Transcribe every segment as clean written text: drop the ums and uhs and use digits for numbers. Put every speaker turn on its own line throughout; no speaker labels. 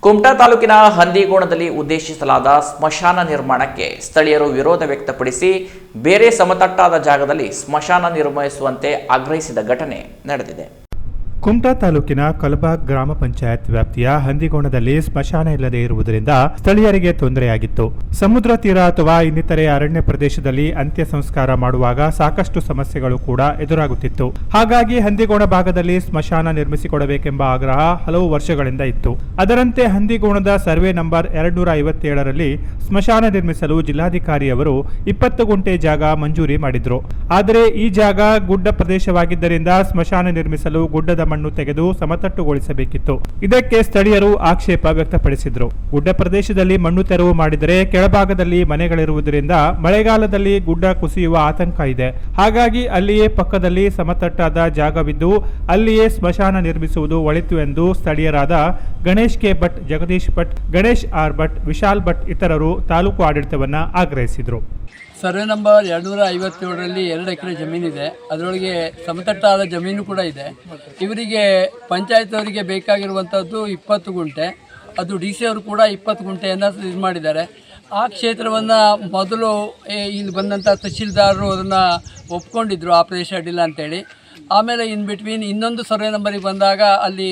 ಕುಮಟಾ ತಾಲೂಕಿನ ಹಂದಿಗೋಣದಲ್ಲಿ ಉದ್ದೇಶಿಸಲಾದ ಸ್ಮಶಾನ ನಿರ್ಮಾಣಕ್ಕೆ ಸ್ಥಳೀಯರು ವಿರೋಧ ವ್ಯಕ್ತಪಡಿಸಿ ಬೇರೆ ಸಮತಟ್ಟಾದ ಜಾಗದಲ್ಲಿ ಸ್ಮಶಾನ ನಿರ್ಮಿಸುವಂತೆ ಆಗ್ರಹಿಸಿದ ಘಟನೆ ನಡೆದಿದೆ.
ಕುಮಟಾ ತಾಲೂಕಿನ ಕಲಬಾಗ್ ಗ್ರಾಮ ಪಂಚಾಯತ್ ವ್ಯಾಪ್ತಿಯ ಹಂದಿಗೋಣದಲ್ಲಿ ಸ್ಮಶಾನ ಇಲ್ಲದೆ ಇರುವುದರಿಂದ ಸ್ಥಳೀಯರಿಗೆ ತೊಂದರೆಯಾಗಿತ್ತು. ಸಮುದ್ರ ತೀರ ಅಥವಾ ಇನ್ನಿತರೆ ಅರಣ್ಯ ಪ್ರದೇಶದಲ್ಲಿ ಅಂತ್ಯ ಸಂಸ್ಕಾರ ಮಾಡುವಾಗ ಸಾಕಷ್ಟು ಸಮಸ್ಯೆಗಳು ಕೂಡ ಎದುರಾಗುತ್ತಿತ್ತು. ಹಾಗಾಗಿ ಹಂದಿಗೋಣ ಭಾಗದಲ್ಲಿ ಸ್ಮಶಾನ ನಿರ್ಮಿಸಿಕೊಡಬೇಕೆಂಬ ಆಗ್ರಹ ಹಲವು ವರ್ಷಗಳಿಂದ ಇತ್ತು. ಅದರಂತೆ ಹಂದಿಗೋಣದ ಸರ್ವೆ ನಂಬರ್ 257ರಲ್ಲಿ ಸ್ಮಶಾನ ನಿರ್ಮಿಸಲು ಜಿಲ್ಲಾಧಿಕಾರಿಯವರು 20 ಗುಂಟೆ ಜಾಗ ಮಂಜೂರಿ ಮಾಡಿದ್ರು. ಆದರೆ ಈ ಜಾಗ ಗುಡ್ಡ ಪ್ರದೇಶವಾಗಿದ್ದರಿಂದ ಸ್ಮಶಾನ ನಿರ್ಮಿಸಲು ಗುಡ್ಡದ ಮಣ್ಣು ತೆಗೆದು ಸಮತಟ್ಟುಗೊಳಿಸಬೇಕಿತ್ತು. ಇದಕ್ಕೆ ಸ್ಥಳೀಯರು ಆಕ್ಷೇಪ ವ್ಯಕ್ತಪಡಿಸಿದ್ರು. ಗುಡ್ಡ ಪ್ರದೇಶದಲ್ಲಿ ಮಣ್ಣು ತೆರವು ಮಾಡಿದರೆ ಕೆಳಭಾಗದಲ್ಲಿ ಮನೆಗಳಿರುವುದರಿಂದ ಮಳೆಗಾಲದಲ್ಲಿ ಗುಡ್ಡ ಕುಸಿಯುವ ಆತಂಕ ಇದೆ. ಹಾಗಾಗಿ ಅಲ್ಲಿಯೇ ಪಕ್ಕದಲ್ಲಿ ಸಮತಟ್ಟಾದ ಜಾಗವಿದ್ದು ಅಲ್ಲಿಯೇ ಸ್ಮಶಾನ ನಿರ್ಮಿಸುವುದು ಒಳಿತು ಎಂದು ಸ್ಥಳೀಯರಾದ ಗಣೇಶ್ ಕೆ ಭಟ್, ಜಗದೀಶ್ ಭಟ್, ಗಣೇಶ್ ಆರ್ ಭಟ್, ವಿಶಾಲ್ ಭಟ್ ಇತರರು ತಾಲೂಕು ಆಡಳಿತವನ್ನ ಆಗ್ರಹಿಸಿದರು.
ಸರ್ವೆ ನಂಬರ್ 257ರಲ್ಲಿ 2 ಎಕರೆ ಜಮೀನಿದೆ. ಅದರೊಳಗೆ ಸಮತಟ್ಟಾದ ಜಮೀನು ಕೂಡ ಇದೆ. ಇವರಿಗೆ ಪಂಚಾಯತ್ ಅವರಿಗೆ ಬೇಕಾಗಿರುವಂಥದ್ದು 20 ಗುಂಟೆ. ಅದು DC ಅವರು ಕೂಡ 20 ಗುಂಟೆಯನ್ನು ಇದು ಮಾಡಿದ್ದಾರೆ. ಆ ಕ್ಷೇತ್ರವನ್ನು ಮೊದಲು ಇಲ್ಲಿ ಬಂದಂಥ ತಹಶೀಲ್ದಾರರು ಅದನ್ನು ಒಪ್ಕೊಂಡಿದ್ರು, ಆ ಪ್ರದೇಶ ಅಡ್ಡಿಲ್ಲ ಅಂತೇಳಿ. ಆಮೇಲೆ ಇನ್ ಬಿಟ್ವೀನ್ ಇನ್ನೊಂದು ಸರ್ವೆ ನಂಬರಿಗೆ ಬಂದಾಗ ಅಲ್ಲಿ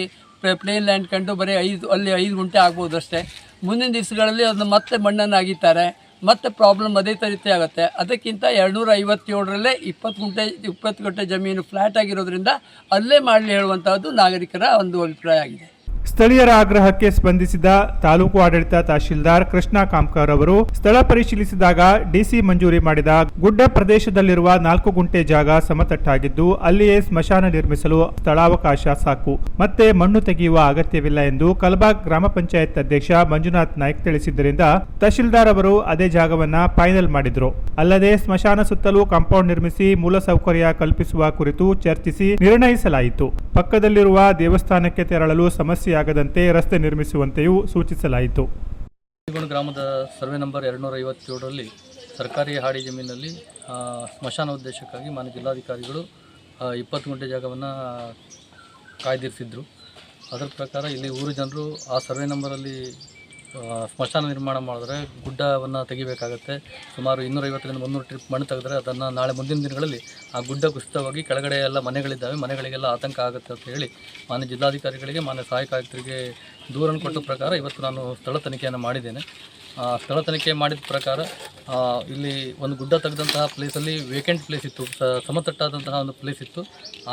ಪ್ಲೇನ್ ಲ್ಯಾಂಡ್ ಕಂಡು ಬರೀ 5 ಗುಂಟೆ ಆಗ್ಬೋದು ಅಷ್ಟೇ. ಮುಂದಿನ ದಿವಸಗಳಲ್ಲಿ ಅದನ್ನು ಮತ್ತೆ ಮಣ್ಣನ್ನು ಅಗಿತಾರೆ, ಮತ್ತೆ ಪ್ರಾಬ್ಲಮ್ ಅದೇ ರೀತಿ ಆಗುತ್ತೆ. ಅದಕ್ಕಿಂತ 257ರಲ್ಲೇ 20 ಗುಂಟೆ ಜಮೀನು ಫ್ಲ್ಯಾಟ್ ಆಗಿರೋದ್ರಿಂದ ಅಲ್ಲೇ ಮಾಡಲಿ ಹೇಳುವಂಥದ್ದು ನಾಗರಿಕರ ಒಂದು ಅಭಿಪ್ರಾಯ ಆಗಿದೆ.
ಸ್ಥಳೀಯರ ಆಗ್ರಹಕ್ಕೆ ಸ್ಪಂದಿಸಿದ ತಾಲೂಕು ಆಡಳಿತ ತಹಶೀಲ್ದಾರ್ ಕೃಷ್ಣ ಕಾಮ್ಕರ್ ಅವರು ಸ್ಥಳ ಪರಿಶೀಲಿಸಿದಾಗ DC ಮಂಜೂರಿ ಮಾಡಿದ ಗುಡ್ಡ ಪ್ರದೇಶದಲ್ಲಿರುವ 4 ಗುಂಟೆ ಜಾಗ ಸಮತಟ್ಟಾಗಿದ್ದು ಅಲ್ಲಿಯೇ ಸ್ಮಶಾನ ನಿರ್ಮಿಸಲು ಸ್ಥಳಾವಕಾಶ ಸಾಕು, ಮತ್ತೆ ಮಣ್ಣು ತೆಗೆಯುವ ಅಗತ್ಯವಿಲ್ಲ ಎಂದು ಕಲಬಾಗ್ ಗ್ರಾಮ ಪಂಚಾಯತ್ ಅಧ್ಯಕ್ಷ ಮಂಜುನಾಥ್ ನಾಯ್ಕ್ ತಿಳಿಸಿದ್ದರಿಂದ ತಹಶೀಲ್ದಾರ್ ಅವರು ಅದೇ ಜಾಗವನ್ನ ಫೈನಲ್ ಮಾಡಿದ್ರು. ಅಲ್ಲದೆ ಸ್ಮಶಾನ ಸುತ್ತಲೂ ಕಾಂಪೌಂಡ್ ನಿರ್ಮಿಸಿ ಮೂಲಸೌಕರ್ಯ ಕಲ್ಪಿಸುವ ಕುರಿತು ಚರ್ಚಿಸಿ ನಿರ್ಣಯಿಸಲಾಯಿತು. ಪಕ್ಕದಲ್ಲಿರುವ ದೇವಸ್ಥಾನಕ್ಕೆ ತೆರಳಲು ಸಮಸ್ಯೆಯಾಗದಂತೆ ರಸ್ತೆ ನಿರ್ಮಿಸುವಂತೆಯೂ ಸೂಚಿಸಲಾಯಿತು.
ಗ್ರಾಮದ ಸರ್ವೆ ನಂಬರ್ 257ರಲ್ಲಿ ಸರ್ಕಾರಿ ಹಾಡಿ ಜಮೀನಲ್ಲಿ ಸ್ಮಶಾನ ಉದ್ದೇಶಕ್ಕಾಗಿ ಮಾನ್ಯ ಜಿಲ್ಲಾಧಿಕಾರಿಗಳು 20 ಗುಂಟೆ ಜಾಗವನ್ನು ಕಾಯ್ದಿರಿಸಿದ್ರು. ಅದರ ಪ್ರಕಾರ ಇಲ್ಲಿ ಊರು ಜನರು ಆ ಸರ್ವೆ ನಂಬರಲ್ಲಿ ಸ್ಮಶಾನ ನಿರ್ಮಾಣ ಮಾಡಿದ್ರೆ ಗುಡ್ಡವನ್ನು ತೆಗಿಬೇಕಾಗತ್ತೆ. ಸುಮಾರು 250ರಿಂದ 300 ಟ್ರಿಪ್ ಮಣ್ಣು ತೆಗೆದ್ರೆ ಅದನ್ನು ನಾಳೆ ಮುಂದಿನ ದಿನಗಳಲ್ಲಿ ಆ ಗುಡ್ಡ ಕುಸಿತವಾಗಿ ಕೆಳಗಡೆ ಎಲ್ಲ ಮನೆಗಳಿದ್ದಾವೆ, ಮನೆಗಳಿಗೆಲ್ಲ ಆತಂಕ ಆಗುತ್ತೆ ಅಂತ ಹೇಳಿ ಮಾನ್ಯ ಜಿಲ್ಲಾಧಿಕಾರಿಗಳಿಗೆ, ಮಾನ್ಯ ಸಹಾಯಕ ಆಯುಕ್ತರಿಗೆ ದೂರನ್ನು ಕೊಟ್ಟ ಪ್ರಕಾರ ಇವತ್ತು ನಾನು ಸ್ಥಳ ತನಿಖೆಯನ್ನು ಮಾಡಿದ್ದೇನೆ. ಸ್ಥಳ ತನಿಖೆ ಮಾಡಿದ ಪ್ರಕಾರ ಇಲ್ಲಿ ಒಂದು ಗುಡ್ಡ ತೆಗೆದಂತಹ ಪ್ಲೇಸಲ್ಲಿ ವೇಕೆಂಟ್ ಪ್ಲೇಸ್ ಇತ್ತು, ಸಮತಟ್ಟಾದಂತಹ ಒಂದು ಪ್ಲೇಸ್ ಇತ್ತು.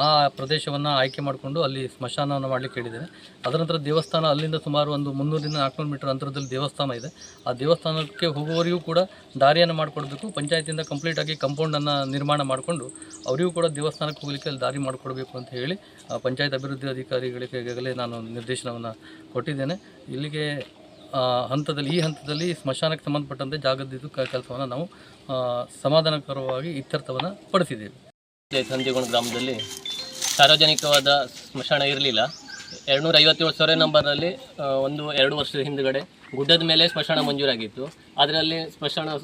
ಆ ಪ್ರದೇಶವನ್ನು ಆಯ್ಕೆ ಮಾಡಿಕೊಂಡು ಅಲ್ಲಿ ಸ್ಮಶಾನವನ್ನು ಮಾಡಲಿಕ್ಕೆ ಹೇಳಿದ್ದೇನೆ. ಅದರ ನಂತರ ದೇವಸ್ಥಾನ, ಅಲ್ಲಿಂದ ಸುಮಾರು ಒಂದು 300ರಿಂದ 400 ಮೀಟರ್ ಅಂತರದಲ್ಲಿ ದೇವಸ್ಥಾನ ಇದೆ. ಆ ದೇವಸ್ಥಾನಕ್ಕೆ ಹೋಗುವವರಿಗೂ ಕೂಡ ದಾರಿಯನ್ನು ಮಾಡಿಕೊಡಬೇಕು. ಪಂಚಾಯತಿಯಿಂದ ಕಂಪ್ಲೀಟಾಗಿ ಕಾಂಪೌಂಡನ್ನು ನಿರ್ಮಾಣ ಮಾಡಿಕೊಂಡು ಅವರಿಗೂ ಕೂಡ ದೇವಸ್ಥಾನಕ್ಕೆ ಹೋಗಲಿಕ್ಕೆ ಅಲ್ಲಿ ದಾರಿ ಮಾಡಿಕೊಡಬೇಕು ಅಂತ ಹೇಳಿ ಪಂಚಾಯತ್ ಅಭಿವೃದ್ಧಿ ಅಧಿಕಾರಿಗಳಿಗೆ ಈಗಾಗಲೇ ನಾನು ನಿರ್ದೇಶನವನ್ನು ಕೊಟ್ಟಿದ್ದೇನೆ. ಇಲ್ಲಿಗೆ ಈ ಹಂತದಲ್ಲಿ ಸ್ಮಶಾನಕ್ಕೆ ಸಂಬಂಧಪಟ್ಟಂತೆ ಜಾಗದ್ದು ಕೆಲಸವನ್ನು ನಾವು ಸಮಾಧಾನಕರವಾಗಿ ಇತ್ಯರ್ಥವನ್ನು ಪಡಿಸಿದ್ದೇವೆ.
ಹಂದಿಗೋಣ ಗ್ರಾಮದಲ್ಲಿ ಸಾರ್ವಜನಿಕವಾದ ಸ್ಮಶಾನ ಇರಲಿಲ್ಲ. 257 ಸರ್ವೆ ನಂಬರಲ್ಲಿ 1-2 ವರ್ಷದ ಹಿಂದುಗಡೆ ಗುಡ್ಡದ ಮೇಲೆ ಸ್ಮಶಾನ ಮಂಜೂರಾಗಿತ್ತು. ಅದರಲ್ಲಿ ಸ್ಮಶಾನ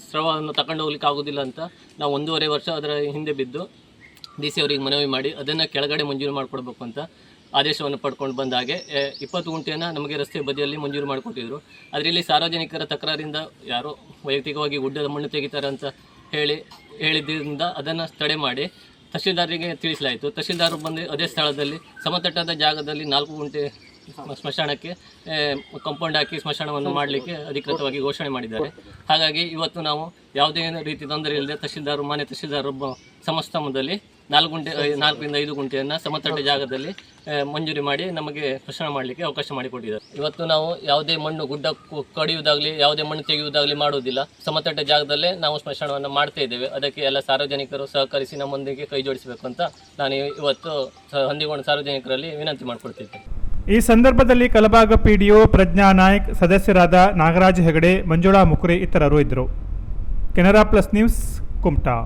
ಸ್ರವವನ್ನು ತಗೊಂಡು ಹೋಗ್ಲಿಕ್ಕೆ ಆಗೋದಿಲ್ಲ ಅಂತ ನಾವು 1.5 ವರ್ಷ ಅದರ ಹಿಂದೆ ಬಿದ್ದು DC ಅವರಿಗೆ ಮನವಿ ಮಾಡಿ ಅದನ್ನು ಕೆಳಗಡೆ ಮಂಜೂರು ಮಾಡಿಕೊಡ್ಬೇಕು ಅಂತ ಆದೇಶವನ್ನು ಪಡ್ಕೊಂಡು ಬಂದ ಹಾಗೆ 20 ಗುಂಟೆಯನ್ನು ನಮಗೆ ರಸ್ತೆ ಬದಿಯಲ್ಲಿ ಮಂಜೂರು ಮಾಡಿಕೊಟ್ಟಿದ್ರು. ಅದರಲ್ಲಿ ಸಾರ್ವಜನಿಕರ ತಕರಾರಿಂದ ಯಾರೋ ವೈಯಕ್ತಿಕವಾಗಿ ಗುಡ್ಡದ ಮಣ್ಣು ತೆಗಿತಾರೆ ಅಂತ ಹೇಳಿದ್ದರಿಂದ ಅದನ್ನು ತಡೆ ಮಾಡಿ ತಹಶೀಲ್ದಾರಿಗೆ ತಿಳಿಸಲಾಯಿತು. ತಹಶೀಲ್ದಾರ್ ಬಂದು ಅದೇ ಸ್ಥಳದಲ್ಲಿ ಸಮತಟ್ಟಾದ ಜಾಗದಲ್ಲಿ 4 ಗುಂಟೆ ಸ್ಮಶಾನಕ್ಕೆ ಕಾಂಪೌಂಡ್ ಹಾಕಿ ಸ್ಮಶಾನವನ್ನು ಮಾಡಲಿಕ್ಕೆ ಅಧಿಕೃತವಾಗಿ ಘೋಷಣೆ ಮಾಡಿದ್ದಾರೆ. ಹಾಗಾಗಿ ಇವತ್ತು ನಾವು ಯಾವುದೇ ರೀತಿ ತೊಂದರೆ ಇಲ್ಲದೆ ಮಾನ್ಯ ತಹಶೀಲ್ದಾರ್ ಒಬ್ಬ ಸಮಸ್ತಮದಲ್ಲಿ 4ರಿಂದ 5 ಗುಂಟೆಯನ್ನು ಸಮತಟ್ಟ ಜಾಗದಲ್ಲಿ ಮಂಜೂರಿ ಮಾಡಿ ನಮಗೆ ಸ್ಮಶಾನ ಮಾಡಲಿಕ್ಕೆ ಅವಕಾಶ ಮಾಡಿಕೊಟ್ಟಿದ್ದಾರೆ. ಇವತ್ತು ನಾವು ಯಾವುದೇ ಮಣ್ಣು ಗುಡ್ಡ ಕಡಿಯುವುದಾಗಲಿ ಯಾವುದೇ ಮಣ್ಣು ತೆಗೆಯುವುದಾಗಲಿ ಮಾಡುವುದಿಲ್ಲ. ಸಮತಟ್ಟ ಜಾಗದಲ್ಲೇ ನಾವು ಸ್ಮಶಾನವನ್ನು ಮಾಡ್ತಾ ಇದ್ದೇವೆ. ಅದಕ್ಕೆ ಎಲ್ಲ ಸಾರ್ವಜನಿಕರು ಸಹಕರಿಸಿ ನಮ್ಮೊಂದಿಗೆ ಕೈ ಜೋಡಿಸಬೇಕು ಅಂತ ನಾನು ಇವತ್ತು ಹಂದಿಗೋಣ ಸಾರ್ವಜನಿಕರಲ್ಲಿ ವಿನಂತಿ ಮಾಡಿಕೊಡ್ತಿದ್ದೆ.
ಈ ಸಂದರ್ಭದಲ್ಲಿ ಕಲಬಾಗ PDO ಪ್ರಜ್ಞಾ ನಾಯ್ಕ್, ಸದಸ್ಯರಾದ ನಾಗರಾಜ್ ಹೆಗಡೆ, ಮಂಜುಳಾ ಮುಕುರೆ ಇತರರು ಇದ್ದರು. Canara plus news, Kumta.